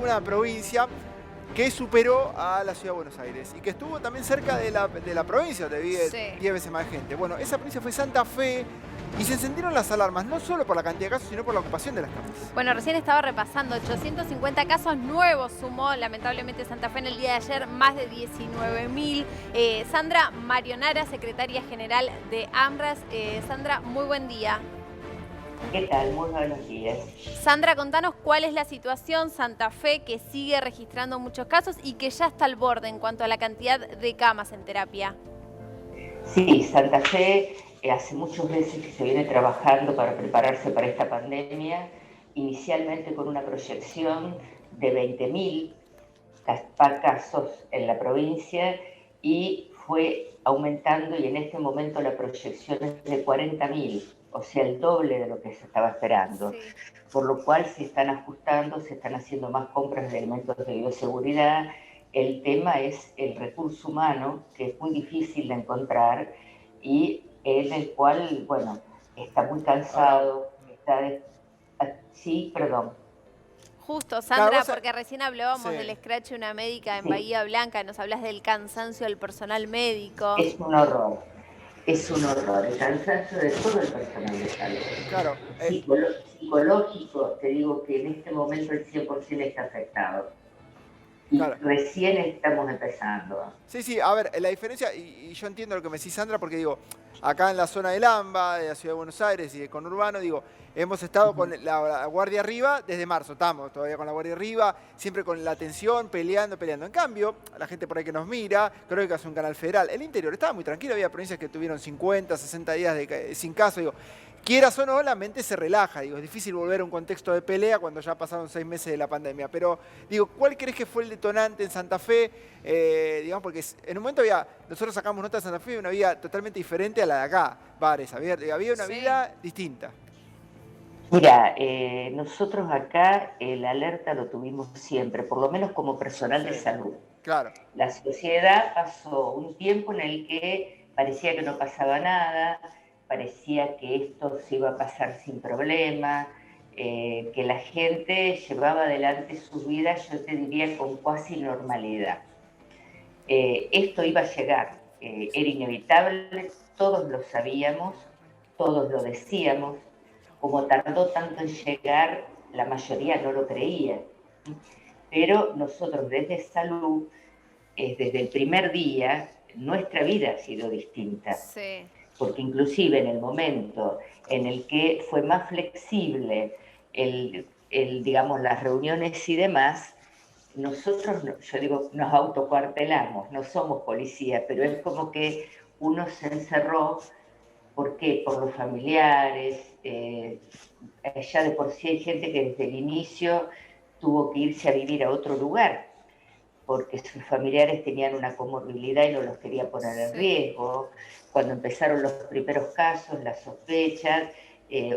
una provincia que superó a la Ciudad de Buenos Aires y que estuvo también cerca de la provincia donde vive Sí. 10 veces más gente. Bueno, esa provincia fue Santa Fe y se encendieron las alarmas, no solo por la cantidad de casos, sino por la ocupación de las camas. Bueno, recién estaba repasando, 850 casos nuevos sumó lamentablemente Santa Fe en el día de ayer, más de 19.000. Sandra Marionara, secretaria general de AMRAS. Sandra, muy buen día. ¿Qué tal? Muy buenos días. Sandra, contanos cuál es la situación Santa Fe, que sigue registrando muchos casos y que ya está al borde en cuanto a la cantidad de camas en terapia. Sí, Santa Fe hace muchos meses que se viene trabajando para prepararse para esta pandemia, inicialmente con una proyección de 20.000 casos en la provincia y fue aumentando y en este momento la proyección es de 40.000, o sea, el doble de lo que se estaba esperando. Sí. Por lo cual se están ajustando, se están haciendo más compras de elementos de bioseguridad. El tema es el recurso humano, que es muy difícil de encontrar y en el cual, bueno, está muy cansado, Sí, perdón. Justo, Sandra, Claro, porque recién hablábamos sí. del escrache de una médica en Sí. Bahía Blanca, nos hablas del cansancio del personal médico. Es un horror. Es un horror, el cansancio de todo el personal de salud. Claro. Psicológico, te digo que en este momento el 100% está afectado. Y Claro. recién estamos empezando. Sí, a ver, la diferencia, y yo entiendo lo que me decís, Sandra, porque digo, acá en la zona del AMBA, de la Ciudad de Buenos Aires y de conurbano, digo, hemos estado con la guardia arriba desde marzo, estamos todavía con la guardia arriba, siempre con la tensión, peleando. En cambio, la gente por ahí que nos mira, creo que hace un canal federal, el interior estaba muy tranquilo, había provincias que tuvieron 50, 60 días sin caso, digo, quieras o no, la mente se relaja, digo, es difícil volver a un contexto de pelea cuando ya pasaron 6 meses de la pandemia, pero digo, ¿cuál crees que fue el detonante en Santa Fe? Digamos, porque en un momento nosotros sacamos nota de Santa Fe, una vida totalmente diferente a la de acá, Bares, había una Sí. vida distinta. Mira, nosotros acá el alerta lo tuvimos siempre, por lo menos como personal de Sí, salud. claro. La sociedad pasó un tiempo en el que parecía que no pasaba nada, parecía que esto se iba a pasar sin problema, que la gente llevaba adelante sus vidas, yo te diría, con cuasi normalidad. Esto iba a llegar, era inevitable, todos lo sabíamos, todos lo decíamos, como tardó tanto en llegar, la mayoría no lo creía. Pero nosotros desde salud, desde el primer día, nuestra vida ha sido distinta. Sí. Porque inclusive en el momento en el que fue más flexible digamos, las reuniones y demás, nosotros, yo digo, nos autocuartelamos, no somos policía, pero es como que uno se encerró. ¿Por qué? Por los familiares. Ya de por sí hay gente que desde el inicio tuvo que irse a vivir a otro lugar porque sus familiares tenían una comorbilidad y no los quería poner en riesgo. Cuando empezaron los primeros casos, las sospechas,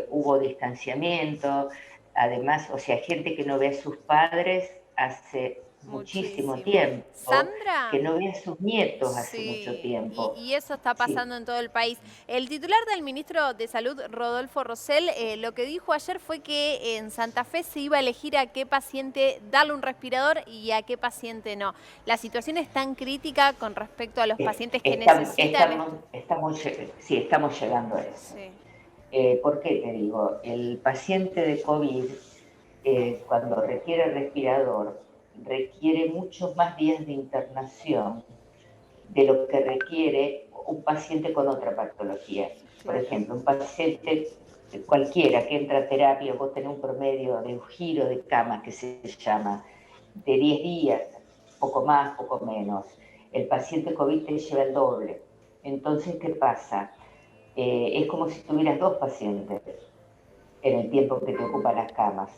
hubo distanciamiento. Además, o sea, gente que no ve a sus padres hace muchísimo tiempo, Sandra. que no ve a sus nietos hace mucho Sí, tiempo. y eso está Sí. pasando en todo el país. El titular del ministro de Salud, Rodolfo Rosell, lo que dijo ayer fue que en Santa Fe se iba a elegir a qué paciente darle un respirador y a qué paciente no. La situación es tan crítica con respecto a los pacientes que necesitan... Estamos llegando a eso. Sí. ¿Por qué te digo? El paciente de COVID, cuando requiere respirador, requiere muchos más días de internación de lo que requiere un paciente con otra patología. Por ejemplo, un paciente cualquiera que entra a terapia, vos tenés un promedio de un giro de cama que se llama de 10 días, poco más, poco menos. El paciente COVID te lleva el doble. Entonces, ¿qué pasa? Es como si tuvieras 2 pacientes en el tiempo que te ocupan las camas.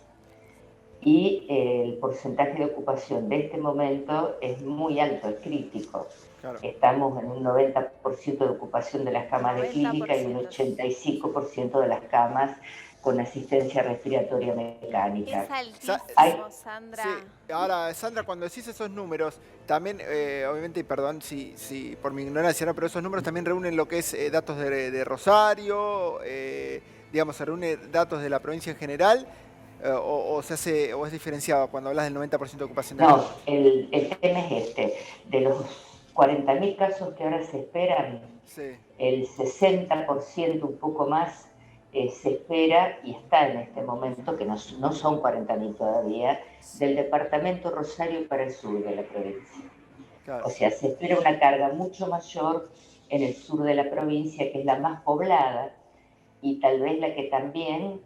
Y el porcentaje de ocupación de este momento es muy alto, es crítico. Claro. Estamos en un 90% de ocupación de las camas de clínica y un 85% de las camas con asistencia respiratoria mecánica. Es altísimo, Sandra. Sí. Ahora, Sandra, cuando decís esos números, también, obviamente, y perdón si por mi ignorancia, ¿no? Pero esos números también reúnen lo que es datos de Rosario, digamos, se reúnen datos de la provincia en general. o se hace, o es diferenciado cuando hablas del 90% de ocupación de No, camas? el tema es este. De los 40.000 casos que ahora se esperan, Sí, el 60%, un poco más, se espera y está en este momento, que no son 40.000 todavía, del departamento Rosario para el sur de la provincia. claro. O sea, se espera una carga mucho mayor en el sur de la provincia, que es la más poblada y tal vez la que también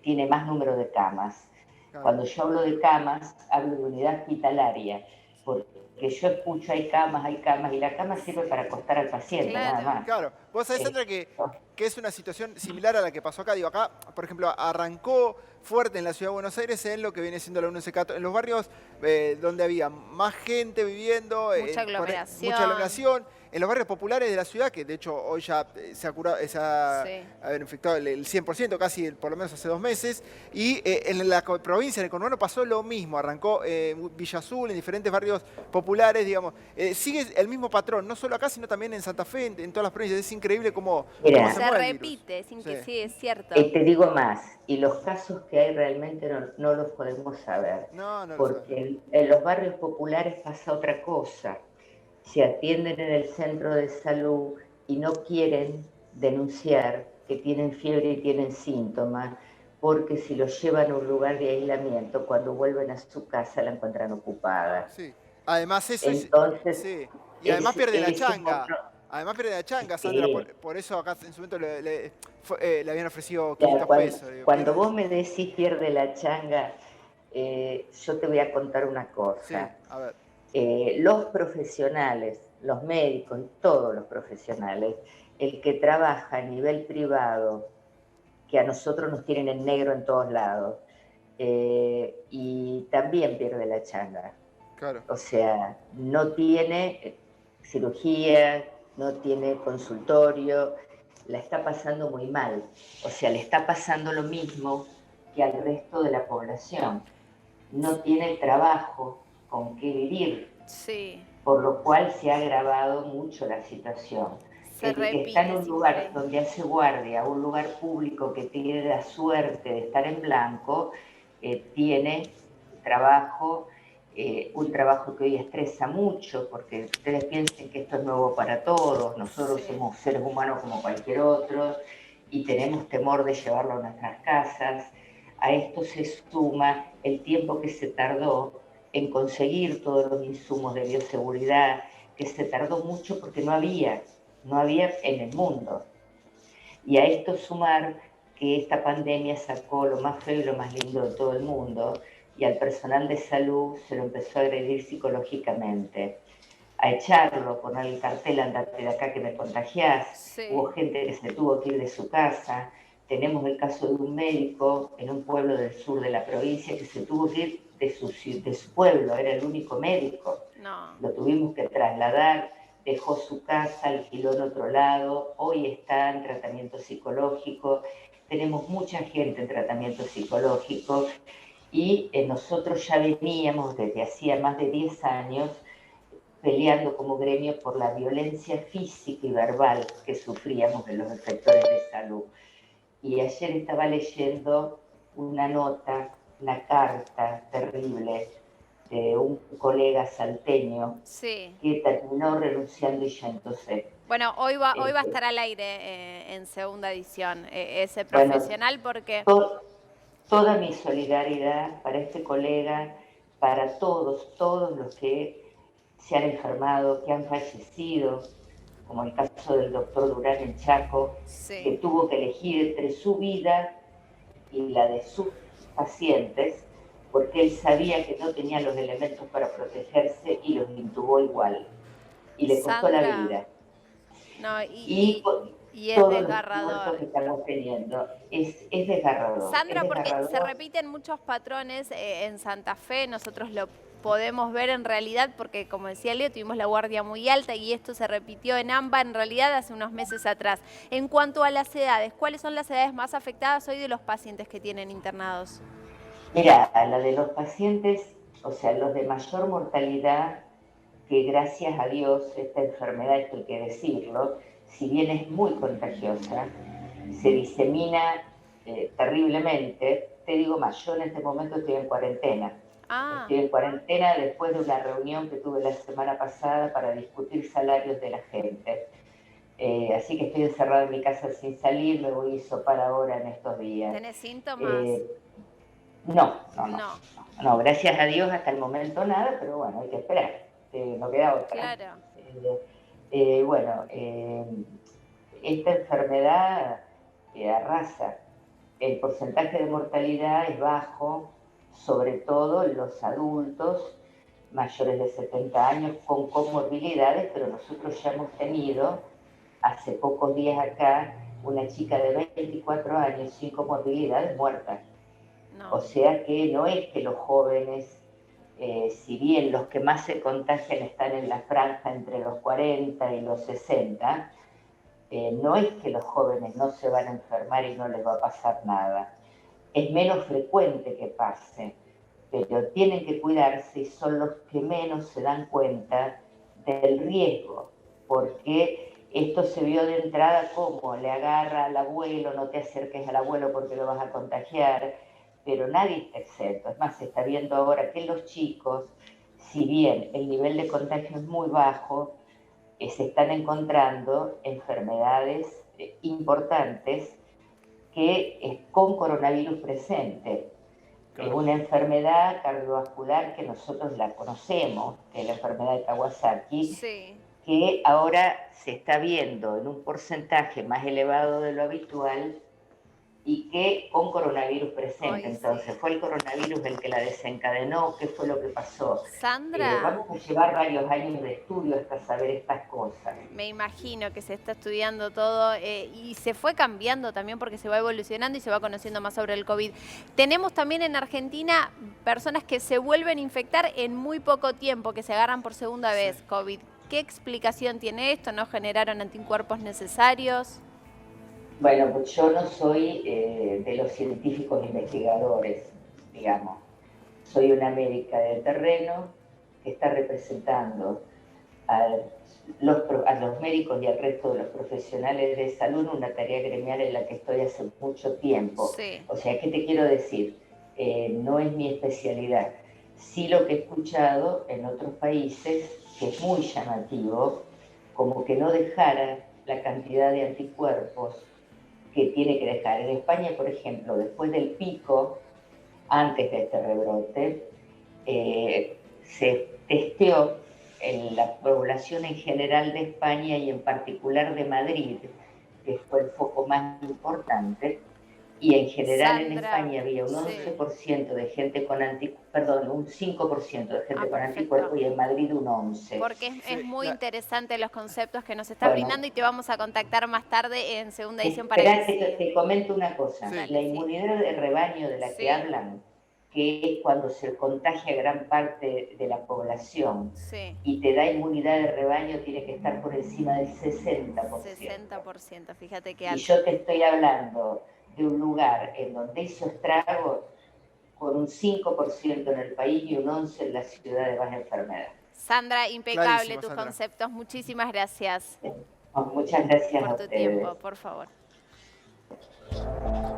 tiene más número de camas. Claro. Cuando yo hablo de camas, hablo de unidad hospitalaria, porque yo escucho hay camas, y la cama sirve para acostar al paciente, nada Claro. más. Claro, vos sabés, Sandra, que es una situación similar a la que pasó acá. Digo, acá, por ejemplo, arrancó fuerte en la Ciudad de Buenos Aires en lo que viene siendo la UNCK, en los barrios donde había más gente viviendo, Mucha mucha aglomeración. aglomeración, en los barrios populares de la ciudad, que de hecho hoy ya se ha curado, Sí. infectado el 100%, casi por lo menos hace 2 meses, y en la provincia, en el conurbano, pasó lo mismo. Arrancó en Villa Azul, en diferentes barrios populares, digamos. Sigue el mismo patrón, no solo acá, sino también en Santa Fe, en todas las provincias. Es increíble cómo se Mira, Se mueve el virus. repite, sin Sí, que sí, es cierto. te digo más, y los casos que hay realmente no los podemos saber, no, no lo sabes. porque en los barrios populares pasa otra cosa. Se atienden en el centro de salud y no quieren denunciar que tienen fiebre y tienen síntomas, porque si los llevan a un lugar de aislamiento, cuando vuelven a su casa la encuentran ocupada. Sí. Además eso es, Entonces, sí. Y además pierde la es un changa. otro... Además pierde la changa, Sandra. Sí. Por eso acá en su momento le habían ofrecido Claro, 500 pesos. Digo, cuando pierde. vos me decís pierde la changa, yo te voy a contar una Sí, cosa. a ver. Los profesionales, los médicos y todos los profesionales, el que trabaja a nivel privado, que a nosotros nos tienen en negro en todos lados, y también pierde la changa. Claro. O sea, no tiene cirugía, no tiene consultorio, la está pasando muy mal. O sea, le está pasando lo mismo que al resto de la población. No tiene trabajo con qué vivir, Sí. por lo cual se ha agravado mucho la situación. Se El que está repite, en es un lugar increíble. donde hace guardia, un lugar público que tiene la suerte de estar en blanco, tiene trabajo, un trabajo que hoy estresa mucho, porque ustedes piensen que esto es nuevo para todos, nosotros Sí. somos seres humanos como cualquier otro y tenemos temor de llevarlo a nuestras casas. A esto se suma el tiempo que se tardó en conseguir todos los insumos de bioseguridad, que se tardó mucho porque no había en el mundo. Y a esto sumar que esta pandemia sacó lo más feo y lo más lindo de todo el mundo, y al personal de salud se lo empezó a agredir psicológicamente, a echarlo, poner el cartel, andate de acá que me contagiás. Sí. Hubo gente que se tuvo que ir de su casa. Tenemos el caso de un médico en un pueblo del sur de la provincia que se tuvo que ir de su pueblo, era el único médico. No. Lo tuvimos que trasladar, dejó su casa, alquiló en otro lado, hoy está en tratamiento psicológico. Tenemos mucha gente en tratamiento psicológico y nosotros ya veníamos desde hacía más de 10 años peleando como gremio por la violencia física y verbal que sufríamos de los sectores de salud. Y ayer estaba leyendo una nota, una carta terrible de un colega salteño Sí. que terminó renunciando y yéndose. Bueno, hoy va a estar al aire en segunda edición ese Bueno, profesional porque... toda mi solidaridad para este colega, para todos los que se han enfermado, que han fallecido, como el caso del doctor Durán en Chaco, Sí. que tuvo que elegir entre su vida y la de sus pacientes, porque él sabía que no tenía los elementos para protegerse y los intubó igual. Y le costó la Sandra, vida. no, Y y es todos los muertos desgarrador. que estamos teniendo, es desgarrador. Es Sandra, porque se desgarrador. repiten muchos patrones en Santa Fe, nosotros lo podemos ver en realidad porque, como decía Leo, tuvimos la guardia muy alta y esto se repitió en AMBA en realidad hace unos meses atrás. En cuanto a las edades, ¿cuáles son las edades más afectadas hoy de los pacientes que tienen internados? Mira, la de los pacientes, o sea, los de mayor mortalidad, que gracias a Dios esta enfermedad, esto hay que decirlo, si bien es muy contagiosa, se disemina terriblemente, te digo más, yo en este momento estoy en cuarentena. Ah, Estoy en cuarentena después de una reunión que tuve la semana pasada para discutir salarios de la gente. Así que estoy encerrada en mi casa sin salir, me voy a hisopar ahora en estos días. ¿tenés síntomas? Eh, no, no, no, No, no, gracias a Dios hasta el momento nada, pero bueno, hay que esperar, no queda otra. claro. Bueno, esta enfermedad arrasa. El porcentaje de mortalidad es bajo, sobre todo en los adultos mayores de 70 años con comorbilidades, pero nosotros ya hemos tenido hace pocos días acá una chica de 24 años sin comorbilidades muerta. No. O sea que no es que los jóvenes, si bien los que más se contagian están en la franja entre los 40 y los 60, no es que los jóvenes no se van a enfermar y no les va a pasar nada. Es menos frecuente que pase, pero tienen que cuidarse y son los que menos se dan cuenta del riesgo, porque esto se vio de entrada como le agarra al abuelo, no te acerques al abuelo porque lo vas a contagiar, pero nadie está exento. Es más, se está viendo ahora que los chicos, si bien el nivel de contagio es muy bajo, se están encontrando enfermedades importantes que con coronavirus presente. Es una enfermedad cardiovascular que nosotros la conocemos, que es la enfermedad de Kawasaki, Sí. que ahora se está viendo en un porcentaje más elevado de lo habitual y que con coronavirus presente. Hoy Entonces, sí. ¿fue el coronavirus el que la desencadenó? ¿Qué fue lo que pasó? Sandra, Vamos a llevar varios años de estudio hasta saber estas cosas. me imagino que se está estudiando todo y se fue cambiando también porque se va evolucionando y se va conociendo más sobre el COVID. Tenemos también en Argentina personas que se vuelven a infectar en muy poco tiempo, que se agarran por segunda vez COVID. ¿Qué explicación tiene esto? ¿No generaron anticuerpos necesarios? Bueno, pues yo no soy de los científicos investigadores, digamos. Soy una médica de terreno que está representando a los médicos y al resto de los profesionales de salud en una tarea gremial en la que estoy hace mucho tiempo. Sí. O sea, ¿qué te quiero decir? No es mi especialidad. Sí lo que he escuchado en otros países, que es muy llamativo, como que no dejara la cantidad de anticuerpos que tiene que dejar. En España, por ejemplo, después del pico, antes de este rebrote, se testeó en la población en general de España y en particular de Madrid, que fue el foco más importante, y en general en Sandra, España había un 11% de gente con un 5% de gente con perfecto. anticuerpos y en Madrid un 11%. Porque es muy interesante los conceptos que nos estás Bueno, brindando y te vamos a contactar más tarde en segunda edición para esperá, que te comento una cosa. Sí. La Dale, sí. inmunidad de rebaño de la Sí. que hablan, que es cuando se contagia gran parte de la población Sí, y te da inmunidad de rebaño, tiene que estar por encima del 60%. 60%, fíjate qué Y alto. yo te estoy hablando de un lugar en donde hizo estragos con un 5% en el país y un 11% en la ciudad de baja enfermedad. Sandra, impecable Clarísimo, tus Sandra. conceptos. Muchísimas gracias Muchas gracias a por tu tiempo, ustedes. por favor.